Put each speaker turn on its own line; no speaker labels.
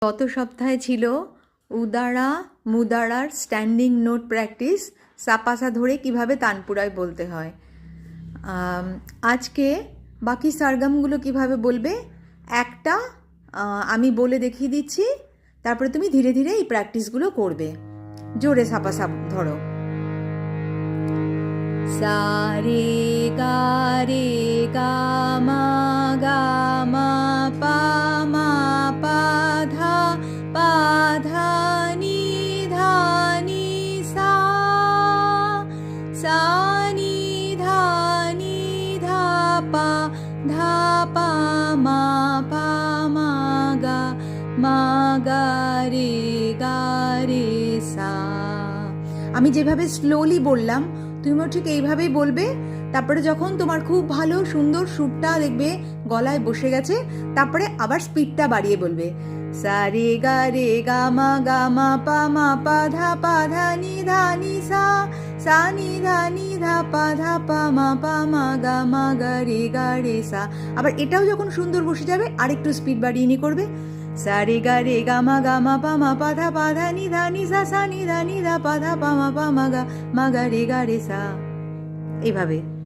গত সপ্তাহে ছিল উদারা মুদারার স্ট্যান্ডিং নোট প্র্যাকটিস, সাপাসা ধরে কিভাবে তানপুরায় বলতে হয়। আজকে বাকি সারগামগুলো কিভাবে বলবে একটা আমি বলে দেখিয়ে দিচ্ছি, তারপরে তুমি ধীরে ধীরে এই প্র্যাকটিসগুলো করবে। জোরে সাপাসা ধরো। সা রে গা মা গা মা পা ধা নি ধা পা মা গা রে সা। আমি যেভাবে স্লোলি বললাম তুমিও ঠিক এইভাবেই বলবে। তারপরে যখন তোমার খুব ভালো সুন্দর সুরটা দেখবে গলায় বসে গেছে, তারপরে আবার স্পিডটা বাড়িয়ে বলবে। সা রে গা মা পা ধা নি সা নি ধা পা মা গা রে সা। আবার এটাও যখন সুন্দর বসে যাবে আরেকটু স্পিড বাড়িয়ে নি করবে। সা রে গা মা পা ধা নি সা নি ধা পা মা গা রে সা। এইভাবে।